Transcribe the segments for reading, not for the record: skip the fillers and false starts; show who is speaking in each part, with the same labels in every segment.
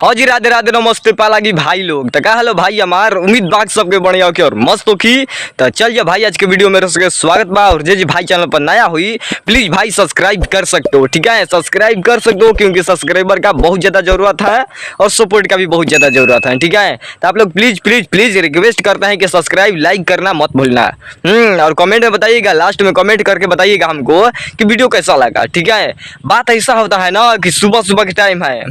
Speaker 1: हाँ जी, राधे राधे नमस्ते पालागी भाई लोग। तो क्या हेलो भाई हमार उम्मीद बात सबके बढ़िया हो के और मस्त हो की। तो चल जा भाई आज के वीडियो में सबके स्वागत बा। और जे भाई चैनल पर नया हुई प्लीज भाई सब्सक्राइब कर सकते हो, ठीक है। सब्सक्राइब कर सकते हो क्योंकि सब्सक्राइबर का बहुत ज़्यादा ज़रूरत है और सपोर्ट का भी बहुत ज़्यादा ज़रूरत है, ठीक है। तो आप लोग प्लीज़ प्लीज़ प्लीज़ रिक्वेस्ट करते हैं कि सब्सक्राइब लाइक करना मत भूलना। और कमेंट में बताइएगा, लास्ट में कमेंट करके बताइएगा हमको कि वीडियो कैसा लगा, ठीक है। बात ऐसा होता है ना कि सुबह सुबह के टाइम है,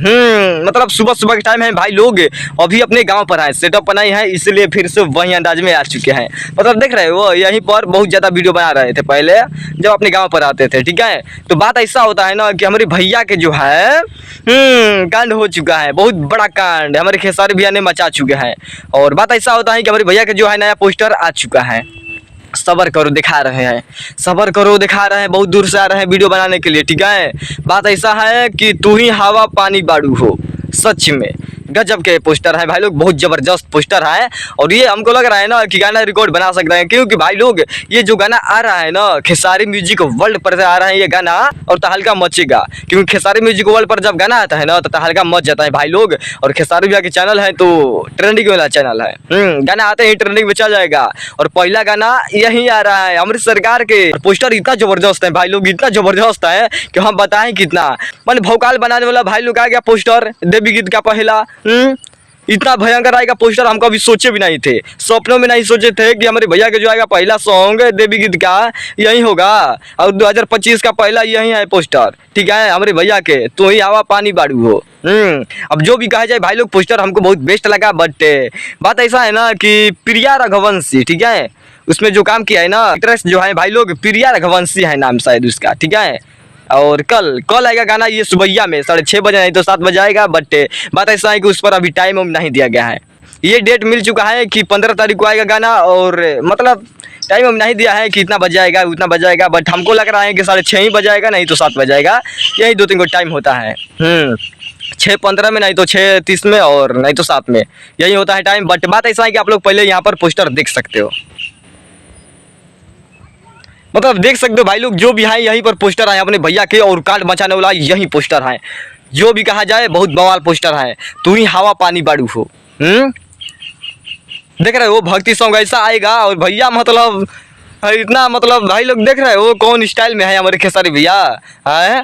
Speaker 1: मतलब सुबह सुबह के टाइम है भाई लोग अभी अपने गांव पर आए, सेटअप बनाए हैं, इसलिए फिर से वही अंदाज में आ चुके हैं। मतलब देख रहे हो यहीं पर बहुत ज़्यादा वीडियो बना रहे थे पहले जब अपने गांव पर आते थे, ठीक है। तो बात ऐसा होता है ना कि हमारे भैया के जो है कांड हो चुका है, बहुत बड़ा कांड हमारे खेसारी भैया ने मचा चुके हैं। और बात ऐसा होता है कि हमारे भैया के जो है नया पोस्टर आ चुका है। सबर करो दिखा रहे हैं, सबर करो दिखा रहे हैं, बहुत दूर से आ रहे हैं वीडियो बनाने के लिए, ठीक है। बात ऐसा है कि तू ही हवा पानी बाड़ू हो, सच में गजब के पोस्टर है भाई लोग, बहुत ज़बरदस्त पोस्टर है। और ये हमको लग रहा है ना कि गाना रिकॉर्ड बना सकते हैं, क्योंकि भाई लोग ये जो गाना आ रहा है ना खेसारी म्यूजिक वर्ल्ड पर से आ रहा है ये गाना, और तहलका मचेगा। क्योंकि खेसारी म्यूजिक वर्ल्ड पर जब गाना आता है ना तो तहलका मच जाता है भाई लोग। और खेसारी भैया के चैनल है तो ट्रेंडिंग वाला चैनल है, गाना आते ही ट्रेंडिंग में चल जाएगा। और पहला गाना यही आ रहा है अमृत सरकार के। पोस्टर इतना ज़बरदस्त है भाई लोग, इतना ज़बरदस्त है कि हम बताएं कितना। मन भौकाल बनाने वाला भाई लोग आ गया पोस्टर, देवी गीत का पहला। इतना भयंकर आएगा पोस्टर, हम कभी सोचे भी नहीं थे, सपनों में नहीं सोचे थे कि हमारे भैया के जो आएगा पहला सॉन्ग देवी गीत का यही होगा। और 2025 का पहला यही है पोस्टर, ठीक है। हमारे भैया के तो ही हवा पानी बाड़ू हो। अब जो भी कहा जाए भाई लोग पोस्टर हमको बहुत बेस्ट लगा। बट बात ऐसा है ना कि प्रिया रघुवंशी, ठीक है, उसमें जो काम किया है ना एक्ट्रेस जो है भाई लोग प्रिया रघुवंशी है नाम शायद उसका, ठीक है। और कल आएगा गाना ये सुबह में 6:30 बजे, नहीं तो 7 बजे आएगा। बट बात ऐसा है कि उस पर अभी टाइम नहीं दिया गया है। ये डेट मिल चुका है कि 15 तारीख को आएगा गाना, और मतलब टाइम हम नहीं दिया है कि इतना बज जाएगा उतना बज जाएगा। बट हमको लग रहा है कि 6:30 ही बज जाएगा, नहीं तो 7 बज जाएगा। यही 2-3 को टाइम होता है, 6:15 में, नहीं तो 6:30 में, और नहीं तो 7 में, यही होता है टाइम। बट बात ऐसा है कि आप लोग पहले यहाँ पर पोस्टर देख सकते हो, मतलब देख सकते हो भाई लोग जो भी है यहीं पर पोस्टर है अपने भैया के, और कांड मचाने वाला यही पोस्टर है। जो भी कहा जाए बहुत बवाल पोस्टर है, तू ही हवा पानी बाड़ू हो। देख रहे हो भक्ति सॉन्ग ऐसा आएगा, और भैया मतलब इतना, मतलब भाई लोग देख रहे हो कौन स्टाइल में है हमारे खेसारी भैया है।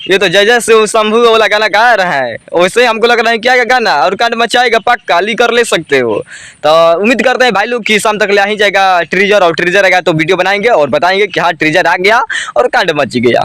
Speaker 1: ये तो जय जय से शंभू वाला गाना गा रहा है, वैसे ही हमको लग रहा है क्या गाना, और कांड मचाएगा पक्का, ली कर ले सकते हो। तो उम्मीद करते हैं भाई लोग कि शाम तक ले आ ही जाएगा ट्रीजर, और ट्रीजर आएगा तो वीडियो बनाएंगे और बताएंगे कि हाँ ट्रीजर आ गया और कांड मच गया।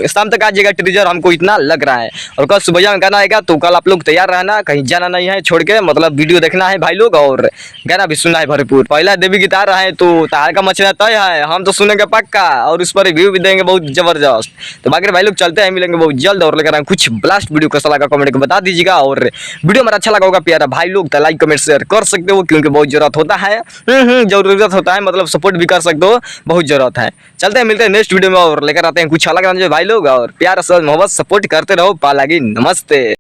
Speaker 1: शाम तक आ जाएगा ट्रीजर, हमको इतना लग रहा है। और कल सुबह में गाना आएगा तो कल आप लोग तैयार रहना, कहीं जाना नहीं है छोड़ के, मतलब वीडियो देखना है भाई लोग, और गाना भी सुनना है भरपूर। पहला देवी गीत आ रहा है तो तहलका मचना तय है, हम तो सुनेंगे पक्का, और उस पर रिव्यू भी देंगे बहुत जबरदस्त। तो बाकी भाई लोग चलते हैं, मिलेंगे बहुत जल्द। और लेकर कुछ ब्लास्ट वीडियो कैसा लगा कमेंट को बता दीजिएगा। और वीडियो हमारा अच्छा लगा होगा प्यारा भाई लोग तो लाइक कमेंट शेयर कर सकते हो, क्योंकि बहुत जरूरत होता है, जरूरत होता है, मतलब सपोर्ट भी कर सकते हो, बहुत जरूरत है। चलते हैं, मिलते हैं नेक्स्ट वीडियो में, और लेकर आते हैं कुछ अलग भाई लोग। और प्यार से मोहब्बत सपोर्ट करते रहो। पालागी नमस्ते।